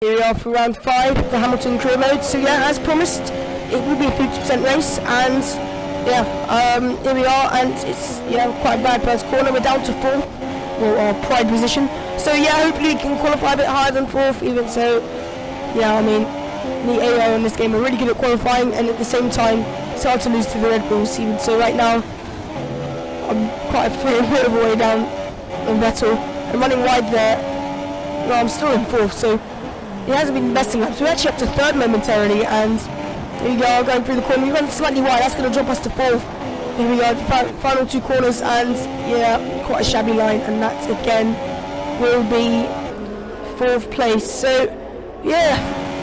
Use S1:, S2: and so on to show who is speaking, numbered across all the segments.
S1: Here we are for round 5 the Hamilton career mode. So yeah, as promised, it will be a 50% race, and yeah, here we are, and it's quite a bad first corner. We're down to 4th, or our pride position. So yeah, hopefully we can qualify a bit higher than 4th. Even so, yeah, I mean, the AI in this game are really good at qualifying, and at the same time, it's hard to lose to the Red Bulls. Even so, right now, I'm quite a bit of a way down on Vettel. I'm running wide there. No, I'm still in 4th, so he hasn't been investing up. So we're actually up to 3rd momentarily, and here we go, going through the corner. We went slightly wide, that's going to drop us to 4th. Here we go, the final 2 corners, and yeah, quite a shabby line, and that again will be 4th place. So yeah,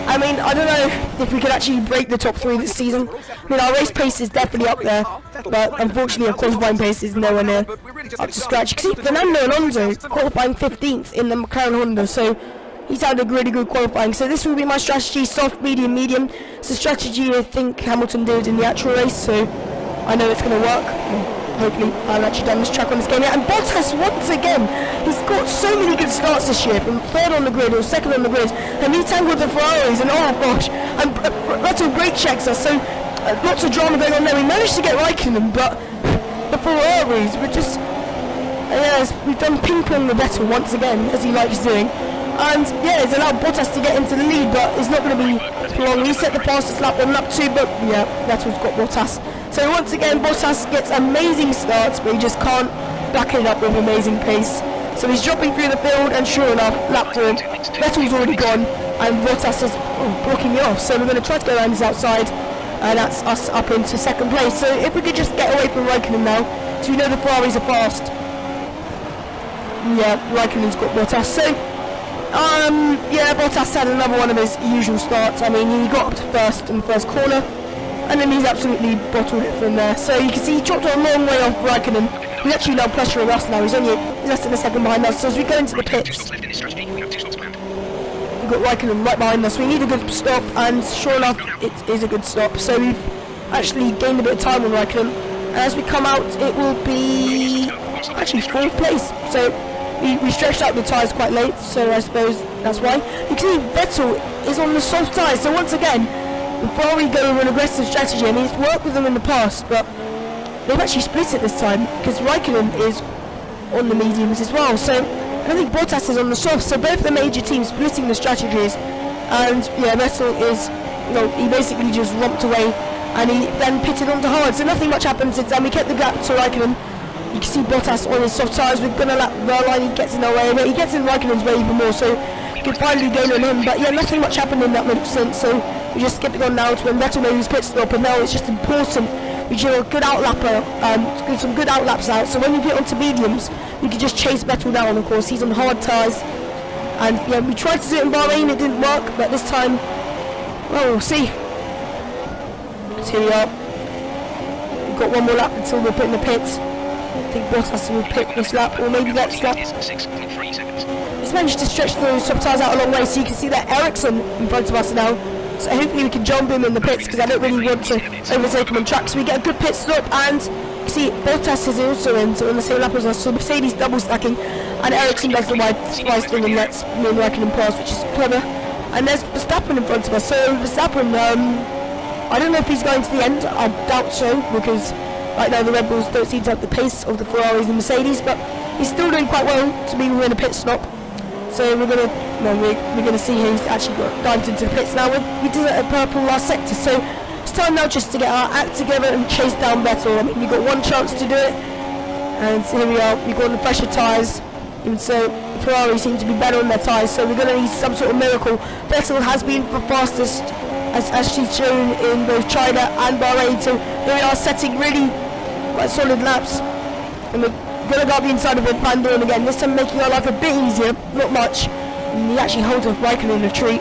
S1: I mean, I don't know if we could actually break the top 3 this season. I mean, our race pace is definitely up there, but unfortunately our qualifying pace is nowhere near up to scratch. You can see Fernando Alonso qualifying 15th in the McLaren Honda, so he's had a really good qualifying. So this will be my strategy: soft, medium, medium. It's a strategy I think Hamilton did in the actual race, so I know it's going to work. Well, hopefully I've actually done this track on this game yet. And Bottas, once again, he's got so many good starts this year, from 3rd on the grid or 2nd on the grid, and he tangled the Ferraris, and oh gosh, and Vettel great checks us, so lots of drama going on there. We managed to get Raikkonen, but the Ferraris were just, yes, we've done ping pong with Vettel once again, as he likes doing. And yeah, it's allowed Bottas to get into the lead, but it's not going to be long. He set the fastest lap on lap 2, but yeah, Vettel's got Bottas. So once again, Bottas gets amazing starts, but he just can't back it up with amazing pace. So he's dropping through the field, and sure enough, lap 4, Vettel's already gone, and Bottas is blocking me off. So we're going to try to go around his outside, and that's us up into 2nd place. So if we could just get away from Raikkonen now, so we know the Ferraris are fast. Yeah, Raikkonen's got Bottas. So yeah, Bottas had another one of his usual starts. I mean, he got up to 1st in the 1st corner, and then he's absolutely bottled it from there. So you can see he dropped a long way off Raikkonen. He's actually now pressuring us now. He's less than a second behind us. So as we go into the pits, we've got Raikkonen right behind us. We need a good stop, and sure enough, it is a good stop. So we've actually gained a bit of time on Raikkonen. And as we come out, it will be actually 4th place. So we stretched out the tyres quite late, so I suppose that's why. You can see Vettel is on the soft tyres, so once again, before we go with an aggressive strategy, I mean, it's worked with them in the past, but they've actually split it this time, because Raikkonen is on the mediums as well. So I don't think Bottas is on the soft, so both the major teams splitting the strategies, and yeah, Vettel is, he basically just romped away, and he then pitted onto hard, so nothing much happened since then. We kept the gap to Raikkonen. You can see Bottas on his soft tyres. We're going to lap Verline. He gets in our way, but he gets in Raikkonen's way even more, so we can finally gain on him. But yeah, nothing much happened in that middle stint, so we just skipped it on now to when Vettel made his pit stop, and now it's just important we do a good outlapper, get some good outlaps out, so when you get onto mediums, you can just chase Vettel down. Of course, he's on hard tyres, and yeah, we tried to do it in Bahrain, it didn't work, but this time, well, we'll see. So here we are. We've got one more lap until we're put in the pits. I think Bottas will pick this lap, or maybe next lap. He's managed to stretch those soft tyres out a long way, so you can see that Ericsson in front of us now. So hopefully we can jump him in the pits, because I don't really want to overtake him on track. So we get a good pit stop, and you see Bottas is also in, so on the same lap as us. So Mercedes double stacking, and Ericsson does the wide thing and lets me and Raikkonen pass, which is clever. And there's Verstappen in front of us. So Verstappen, I don't know if he's going to the end. I doubt so, because right now the Red Bulls don't seem to have the pace of the Ferraris and Mercedes, but he's still doing quite well to be within a pit stop. So we're gonna see who's actually got dived into the pits now. We did it at purple last sector, so it's time now just to get our act together and chase down Vettel. I mean, we've got one chance to do it, and here we are. We've got the pressure tyres, and so Ferrari seem to be better on their tyres, so we're gonna need some sort of miracle. Vettel has been the fastest, as she's shown in both China and Bahrain, so here we are setting really quite solid laps, and we're going to go up the inside of it, Van Dorn again, this time making our life a bit easier, not much, and he actually holds off Raikkonen in a treat.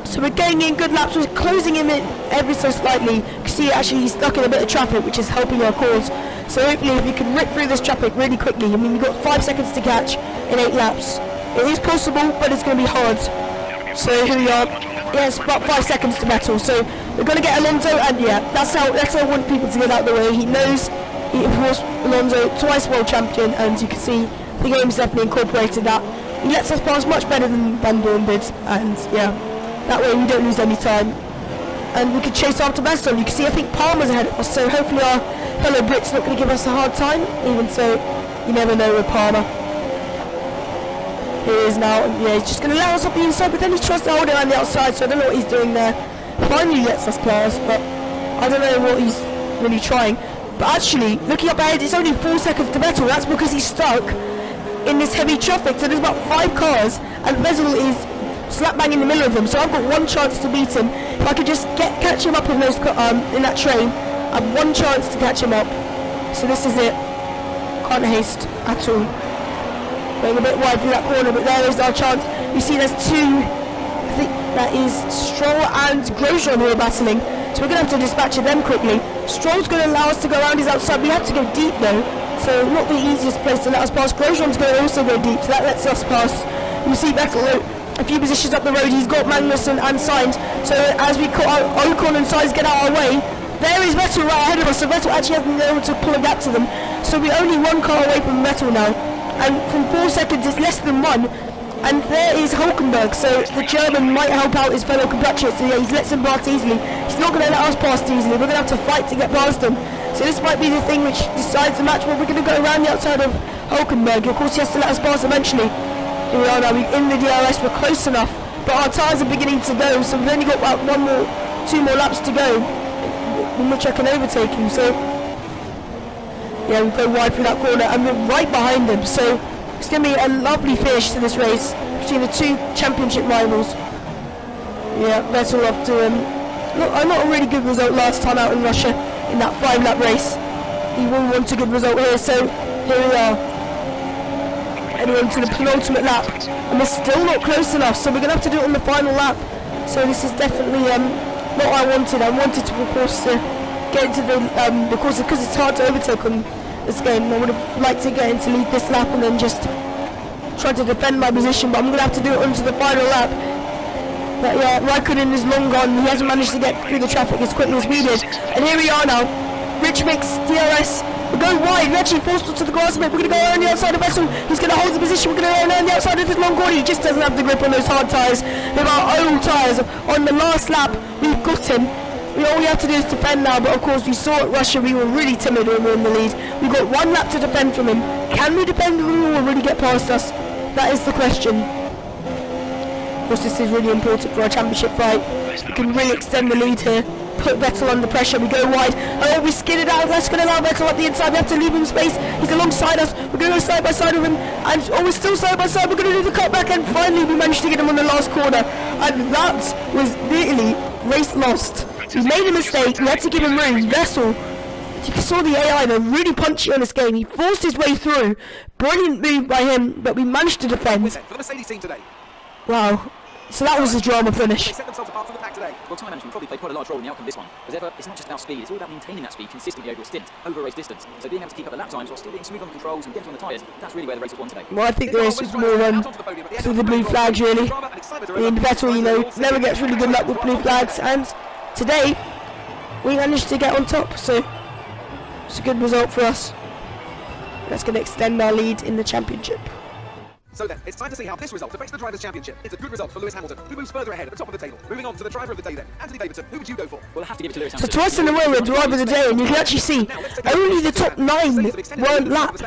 S1: So we're getting in good laps, we're closing him in ever so slightly. You can see actually he's stuck in a bit of traffic, which is helping our cause. So hopefully if we can rip through this traffic really quickly, I mean we've got 5 seconds to catch in 8 laps. It is possible, but it's going to be hard. So here we are. Yeah, it's about 5 seconds to Vettel, so we're going to get Alonso, and yeah, that's how I want people to get out of the way. He knows, of course, Alonso, twice world champion, and you can see the game's definitely incorporated that. he lets us pass much better than Van Dorn did, and yeah, that way we don't lose any time. And we could chase after Vettel. You can see I think Palmer's ahead of us, so hopefully our fellow Brit's not going to give us a hard time. Even so, you never know with Palmer. Here he is now, and yeah, he's just going to allow us up the inside, but then he tries to hold it on the outside, so I don't know what he's doing there. Finally lets us pass, but I don't know what he's really trying. But actually, looking up ahead, it's only 4 seconds to Vettel. That's because he's stuck in this heavy traffic, so there's about 5 cars, and Vettel is slap bang in the middle of them, so I've got one chance to beat him. If I could just catch him up in those in that train, I have one chance to catch him up. So this is it. Can't haste at all. Going a bit wide through that corner, but there is our chance. You see there's 2, I think that is Stroll and Grosjean who are battling, so we're going to have to dispatch them quickly. Stroll's going to allow us to go around his outside. We have to go deep though, so not the easiest place to let us pass. Grosjean's going to also go deep, so that lets us pass. You see Vettel a few positions up the road, he's got Magnussen and Sainz, so as we cut out Ocon and Sainz get out of our way, there is Vettel right ahead of us, so Vettel actually hasn't been able to pull a gap to them, so we're only 1 car away from Vettel now, and from 4 seconds it's less than 1, and there is Hulkenberg, so the German might help out his fellow compatriots, so yeah, he lets him pass easily. He's not going to let us pass easily, we're going to have to fight to get past him, so this might be the thing which decides the match, but we're going to go around the outside of Hulkenberg. Of course he has to let us pass eventually. Here we are now, we're in the DRS, we're close enough, but our tyres are beginning to go, so we've only got about 2 more laps to go, in which I can overtake him, so yeah, we go wide through that corner, and we're right behind him, so it's going to be a lovely finish to this race, between the 2 championship rivals. Yeah, Vettel off to not a really good result last time out in Russia, in that 5-lap race. He will want a good result here, so here we are. Heading to the penultimate lap, and we're still not close enough, so we're going to have to do it on the final lap. So this is definitely not what I wanted. I wanted to, of course, get into the course, because it's hard to overtake on this game. I would have liked to get into lead this lap and then just try to defend my position, but I'm going to have to do it onto the final lap. But yeah, Raikkonen is long gone. He hasn't managed to get through the traffic as quickly as we did. And here we are now. Rich Mix, DRS. We're going wide, we're actually forced onto the grass a bit. We're going to go around the outside of Vettel. He's going to hold the position. We're going to go around the outside of this long corner. He just doesn't have the grip on those hard tyres. With our old tyres, on the last lap, we've got him. All we have to do is defend now, but of course we saw at Russia we were really timid when we were in the lead. We've got 1 lap to defend from him. Can we defend from him or really get past us? That is the question. Of course this is really important for our championship fight. We can really extend the lead here. Put Vettel under pressure, we go wide, oh we skid it out, that's going to allow Vettel up the inside, we have to leave him space, he's alongside us, we're going to go side by side with him, and we're still side by side, we're going to do the cutback, and finally we managed to get him on the last corner, and that was really race lost. We made a mistake, we had to give him room. Vettel, you saw the AI, they're really punchy on this game, he forced his way through, brilliant move by him, but we managed to defend. Wow. So that was a drama finish.
S2: They set themselves apart from the pack today. Well, time management probably played quite a large role in the outcome of this one. As ever, it's not just about speed, it's all about maintaining that speed consistently over a stint, over a race distance. So being able to keep up the lap times while still being smooth on the controls and getting on the tyres, that's really where the race was won today.
S1: Well, I think the race was more through the blue flags, really. And Vettel, you know, never gets really good luck with blue flags, and today we managed to get on top, so it's a good result for us. That's going to extend our lead in the championship.
S2: So then, it's time to see how this result affects the Drivers' Championship. It's a good result for Lewis Hamilton, who moves further ahead at the top of the table. Moving on to the driver of the day then. Anthony Davidson, who would you go for? We'll have to give it to Lewis Hamilton.
S1: So twice in a row we're driver of the day, and you can actually see only the top 9 weren't lapped.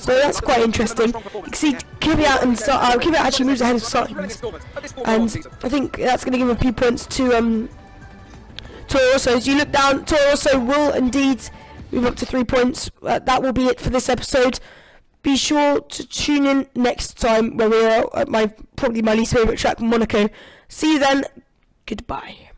S1: So that's quite interesting. You can see Kvyat and Kvyat actually moves ahead of Sainz. And I think that's going to give a few points to Toro Rosso. As you look down, Toro Rosso will indeed move up to 3 points. That will be it for this episode. Be sure to tune in next time where we are at probably my least favourite track, Monaco. See you then. Goodbye.